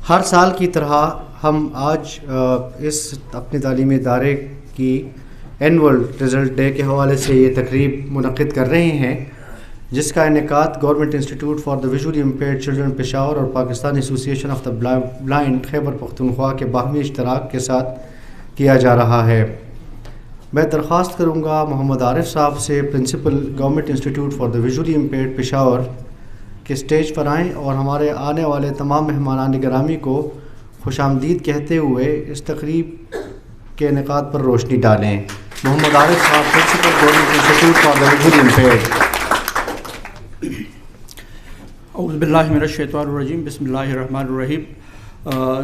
ہر سال کی طرح ہم آج اس اپنے تعلیمی ادارے کی اینول رزلٹ ڈے کے حوالے سے یہ تقریب منعقد کر رہے ہیں، جس کا انعقاد government institute for the visually impaired children Peshawar اور پاکستان ایسوسی ایشن of the blind Khyber Pakhtunkhwa کے باہمی اشتراک کے ساتھ کیا جا رہا ہے۔ میں درخواست کروں گا محمد عارف صاحب سے، principal government institute for the visually impaired Peshawar, کہ اسٹیج پر آئیں اور ہمارے آنے والے تمام مہمانان گرامی کو خوش آمدید کہتے ہوئے اس تقریب کے انعقاد پر روشنی ڈالیں۔ محمد عارف صاحب، principal government institute for the visually impaired. اعوذ باللہ من الشیطان الرجیم، بسم اللہ الرحمن الرحیم۔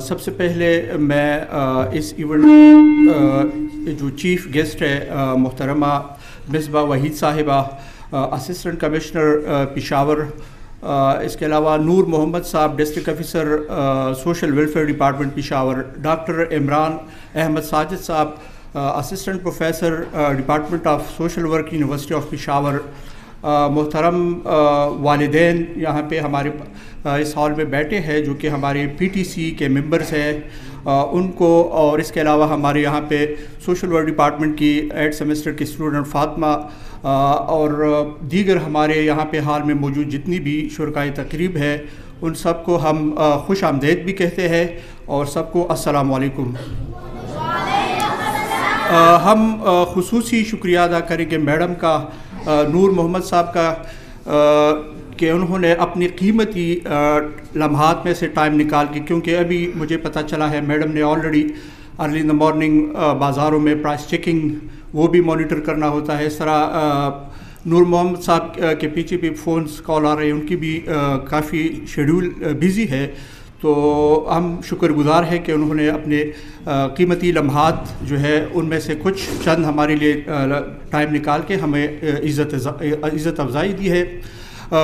سب سے پہلے میں اس ایونٹ جو چیف گیسٹ ہے محترمہ مصباح وحید صاحبہ، اسسٹنٹ کمشنر پشاور، اس کے علاوہ Noor Muhammad Sahab, district officer social welfare department Peshawar, doctor Imran Ahmed Sajid Sahab, assistant professor department of social work, university of Peshawar, محترم والدین یہاں پہ ہمارے اس ہال میں بیٹھے ہیں جو کہ ہمارے پی ٹی سی کے ممبرس ہیں، ان کو، اور اس کے علاوہ ہمارے یہاں پہ سوشل ورک ڈپارٹمنٹ کی 8 سیمسٹر کی اسٹوڈنٹ فاطمہ، اور دیگر ہمارے یہاں پہ حال میں موجود جتنی بھی شرکائے تقریب ہے، ان سب کو ہم خوش آمدید بھی کہتے ہیں اور سب کو السلام علیکم۔ ہم خصوصی شکریہ ادا کریں گے میڈم کا، نور محمد صاحب کا، کہ انہوں نے اپنی قیمتی لمحات میں سے ٹائم نکال کے، کیونکہ ابھی مجھے پتہ چلا ہے میڈم نے already early in the morning بازاروں میں پرائس چیکنگ وہ بھی مانیٹر کرنا ہوتا ہے، اس طرح نور محمد صاحب کے پیچھے بھی فونز کال آ رہے ہیں، ان کی بھی کافی شیڈول بیزی ہے، تو ہم شکر گزار ہیں کہ انہوں نے اپنے قیمتی لمحات جو ہے ان میں سے کچھ چند ہمارے لیے ٹائم نکال کے ہمیں عزت افزائی دی ہے۔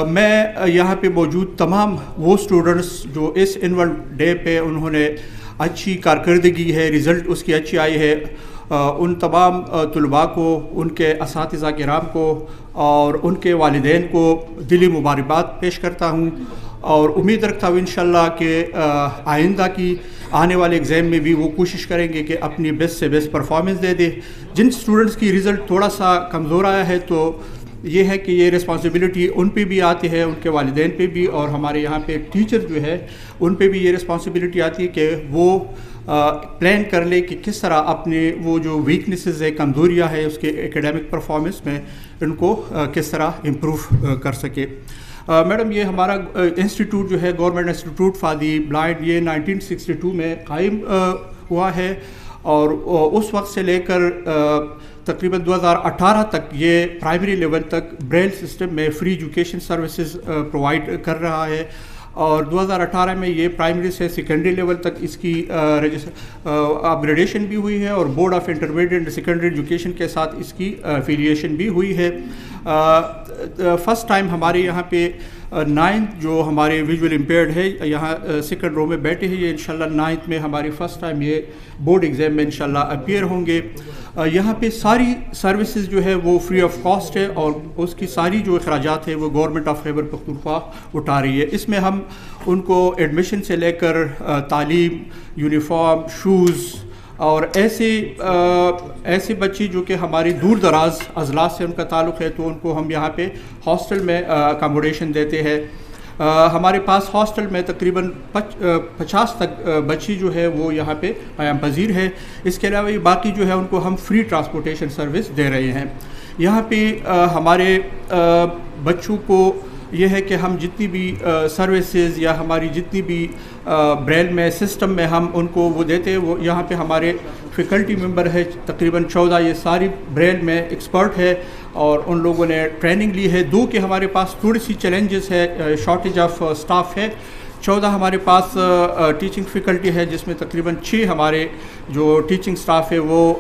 میں یہاں پہ موجود تمام وہ اسٹوڈنٹس جو اس اینول ڈے پہ انہوں نے اچھی کارکردگی ہے، رزلٹ اس کی اچھی آئی ہے، ان تمام طلباء کو، ان کے اساتذہ کرام کو اور ان کے والدین کو دلی مبارکباد پیش کرتا ہوں، اور امید رکھتا ہوں انشاءاللہ کہ آئندہ کی آنے والے ایگزام میں بھی وہ کوشش کریں گے کہ اپنی بیسٹ سے بیسٹ پرفارمنس دے دے۔ جن اسٹوڈنٹس کی رزلٹ تھوڑا سا کمزور آیا ہے تو یہ ہے کہ یہ رسپانسبلٹی ان پہ بھی آتی ہے، ان کے والدین پہ بھی، اور ہمارے یہاں پہ ٹیچر جو ہے ان پہ بھی یہ رسپانسبلٹی آتی ہے کہ وہ پلان کر لے کہ کس طرح اپنے وہ جو ویکنیسز ہے، کمزوریاں ہے اس کے ایکیڈیمک پرفارمنس میں، ان کو کس طرح امپروو کر سکے۔ میڈم، یہ ہمارا انسٹیٹیوٹ جو ہے government institute for the blind, یہ 1962 میں قائم ہوا ہے، اور اس وقت سے لے کر تقریباً 2018 تک یہ پرائمری لیول تک بریل سسٹم میں فری ایجوکیشن سروسز پرووائڈ کر رہا ہے، اور 2018 میں یہ پرائمری سے سیکنڈری لیول تک اس کی اپ گریڈیشن بھی ہوئی ہے، اور board of intermediate and secondary education کے ساتھ اس کی افیلیشن بھی ہوئی ہے۔ فرسٹ ٹائم ہمارے یہاں پہ 9th جو ہمارے ویژول امپیئرڈ ہے یہاں سیکنڈ رو میں بیٹھے ہیں، یہ انشاءاللہ 9th میں ہماری فرسٹ ٹائم یہ بورڈ ایگزام میں انشاءاللہ اپیئر ہوں گے۔ یہاں پہ ساری سروسز جو ہے وہ فری آف کاسٹ ہے، اور اس کی ساری جو اخراجات ہے وہ گورنمنٹ آف خیبر پختونخوا اٹھا رہی ہے۔ اس میں ہم ان کو ایڈمیشن سے لے کر تعلیم، یونیفارم، شوز، اور ایسے بچے جو کہ ہماری دور دراز اضلاع سے ان کا تعلق ہے تو ان کو ہم یہاں پہ ہاسٹل میں اکاموڈیشن دیتے ہیں۔ ہمارے پاس ہاسٹل میں تقریباً 50 تک بچی جو ہے وہ یہاں پہ قیام پذیر ہے۔ اس کے علاوہ باقی جو ہے ان کو ہم فری ٹرانسپورٹیشن سروس دے رہے ہیں۔ یہاں پہ ہمارے بچوں کو یہ ہے کہ ہم جتنی بھی سروسز یا ہماری جتنی بھی بریل میں سسٹم میں ہم ان کو وہ دیتے ہیں، وہ یہاں پہ ہمارے فیکلٹی ممبر ہے تقریباً 14، یہ ساری بریل میں ایکسپرٹ ہے اور ان لوگوں نے ٹریننگ لی ہے۔ دو کہ ہمارے پاس تھوڑی سی چیلنجز ہے، شارٹیج آف سٹاف ہے۔ 14 ہمارے پاس ٹیچنگ فیکلٹی ہے، جس میں تقریباً 6 ہمارے جو ٹیچنگ سٹاف ہے وہ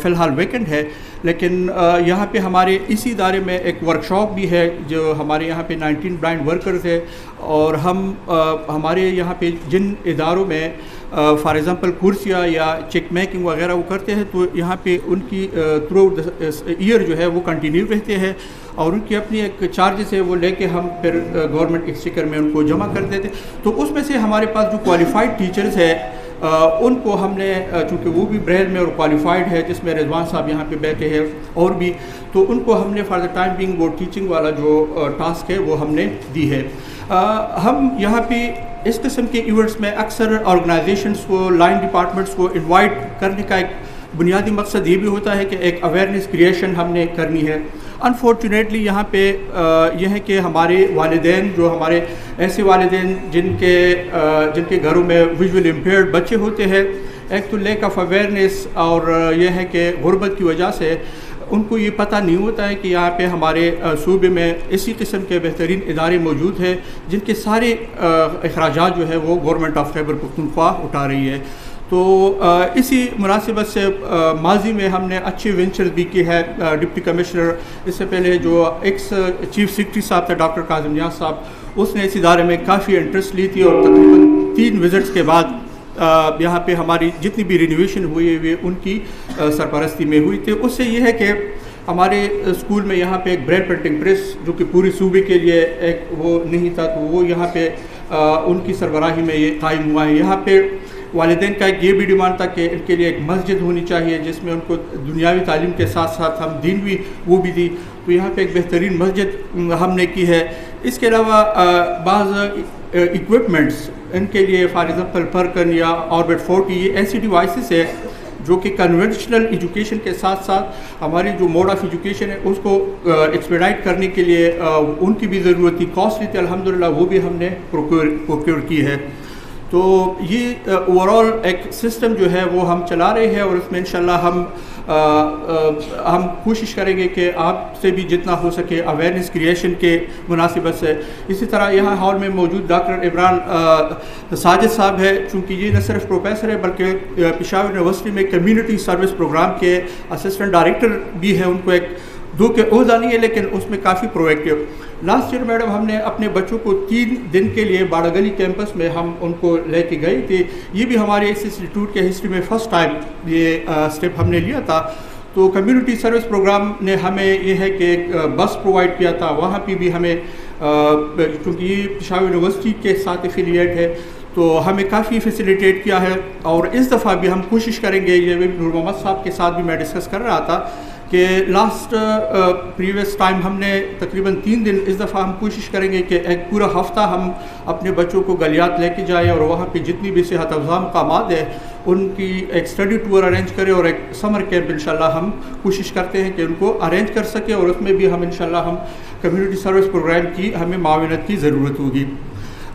فی الحال ویکنٹ ہے، لیکن یہاں پہ ہمارے اسی ادارے میں ایک ورکشاپ بھی ہے جو ہمارے یہاں پہ 19 بلائنڈ ورکرز ہے، اور ہم ہمارے یہاں پہ جن اداروں میں فار ایگزامپل کرسیاں یا چیک میکنگ وغیرہ وہ کرتے ہیں تو یہاں پہ ان کی تھرو آؤٹ ایئر جو ہے وہ کنٹینیو رہتے ہیں، اور ان کی اپنی ایک چارجز ہے وہ لے کے ہم پھر گورنمنٹ ایکسچیکر میں ان کو جمع کر دیتے. تو اس میں سے ہمارے پاس جو کوالیفائڈ ٹیچرز ہے ان کو ہم نے, چونکہ وہ بھی بریل میں اور کوالیفائڈ ہے, جس میں رضوان صاحب یہاں پہ بیٹھے ہیں اور بھی, تو ان کو ہم نے فار دا ٹائم بینگ وہ ٹیچنگ والا جو ٹاسک ہے وہ ہم نے دی ہے. ہم یہاں پہ اس قسم کے ایونٹس میں اکثر آرگنائزیشنس کو, لائن ڈپارٹمنٹس کو انوائٹ کرنے کا ایک بنیادی مقصد یہ بھی ہوتا ہے کہ ایک اویئرنیس کریشن ہم نے کرنی ہے. انفارچونیٹلی یہاں پہ یہ ہے کہ ہمارے والدین, جو ہمارے ایسے والدین جن کے گھروں میں ویژول امپیئرڈ بچے ہوتے ہیں, ایک تو لیک آف اویئرنیس اور یہ ہے کہ غربت کی وجہ سے ان کو یہ پتہ نہیں ہوتا ہے کہ یہاں پہ ہمارے صوبے میں اسی قسم کے بہترین ادارے موجود ہیں جن کے سارے اخراجات جو ہے وہ گورنمنٹ آف خیبر پختونخوا اٹھا رہی ہے. تو اسی مناسبت سے ماضی میں ہم نے اچھے وینچرز بھی کی ہے. ڈپٹی کمشنر اس سے پہلے جو ایکس چیف سیکرٹری صاحب تھے ڈاکٹر کاظم نیاز صاحب, اس نے اس ادارے میں کافی انٹرسٹ لی تھی اور تقریباً 3 وزٹس کے بعد یہاں پہ ہماری جتنی بھی رینوویشن ہوئی ہوئی ان کی سرپرستی میں ہوئی تھی. اس سے یہ ہے کہ ہمارے اسکول میں یہاں پہ ایک بریڈ پرنٹنگ پریس جو کہ پوری صوبے کے لیے ایک وہ نہیں تھا, تو وہ یہاں پہ ان کی سربراہی میں یہ قائم ہوا ہے. یہاں پہ والدین کا ایک یہ بھی ڈیمانڈ تھا کہ ان کے لیے ایک مسجد ہونی چاہیے جس میں ان کو دنیاوی تعلیم کے ساتھ ساتھ ہم دین بھی وہ بھی دی, تو یہاں پہ ایک بہترین مسجد ہم نے کی ہے. اس کے علاوہ بعض ایکوپمنٹس ان کے لیے, فار ایگزامپل پرکن یا آربٹ 40, یہ ایسی ڈیوائسز ہے جو کہ کنونشنل ایجوکیشن کے ساتھ ساتھ ہماری جو موڈ آف ایجوکیشن ہے اس کو ایکسپیڈائٹ کرنے کے لیے ان کی بھی ضرورت تھی, کاسٹلی تھی, الحمدللہ وہ بھی ہم نے پروکیور کی ہے. تو یہ اوور آل ایک سسٹم جو ہے وہ ہم چلا رہے ہیں اور اس میں انشاءاللہ ہم کوشش کریں گے کہ آپ سے بھی جتنا ہو سکے اویئرنیس کریشن کے مناسبت سے. اسی طرح یہاں ہال میں موجود ڈاکٹر عمران ساجد صاحب ہے, چونکہ یہ نہ صرف پروفیسر ہے بلکہ پشاور یونیورسٹی میں کمیونٹی سروس پروگرام کے اسسٹنٹ ڈائریکٹر بھی ہے. ان کو ایک 2 کے عہدہ نہیں ہے لیکن اس میں کافی پرویکٹیو. لاسٹ ایئر میڈم ہم نے اپنے بچوں کو 3 دن کے لیے باڑا گلی کیمپس میں ہم ان کو لے کے گئی تھی. یہ بھی ہمارے اس انسٹیٹیوٹ کے ہسٹری میں فرسٹ ٹائم یہ اسٹیپ ہم نے لیا تھا. تو کمیونٹی سروس پروگرام نے ہمیں یہ ہے کہ ایک بس پرووائڈ کیا تھا. وہاں پہ بھی ہمیں چونکہ یہ پشاور یونیورسٹی کے ساتھ ایفیلیٹ ہے تو ہمیں کافی فیسیلیٹیٹ کیا ہے. اور اس دفعہ بھی ہم کوشش کریں گے, یہ نور محمد صاحب کے ساتھ بھی میں ڈسکس کر رہا تھا کہ لاسٹ پریویس ٹائم ہم نے تقریباً 3 دن, اس دفعہ ہم کوشش کریں گے کہ ایک پورا ہفتہ ہم اپنے بچوں کو گلیات لے کے جائیں اور وہاں پہ جتنی بھی صحت افزا مقامات ہیں ان کی ایک اسٹڈی ٹور ارینج کریں اور ایک سمر کیمپ انشاءاللہ ہم کوشش کرتے ہیں کہ ان کو ارینج کر سکیں اور اس میں بھی ہم انشاءاللہ ہم کمیونٹی سروس پروگرام کی ہمیں معاونت کی ضرورت ہوگی.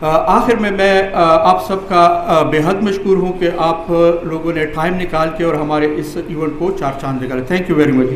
آخر میں آپ سب کا بے حد مشکور ہوں کہ آپ لوگوں نے ٹائم نکال کے اور ہمارے اس ایونٹ کو 4 چاند لگا. Thank you very much.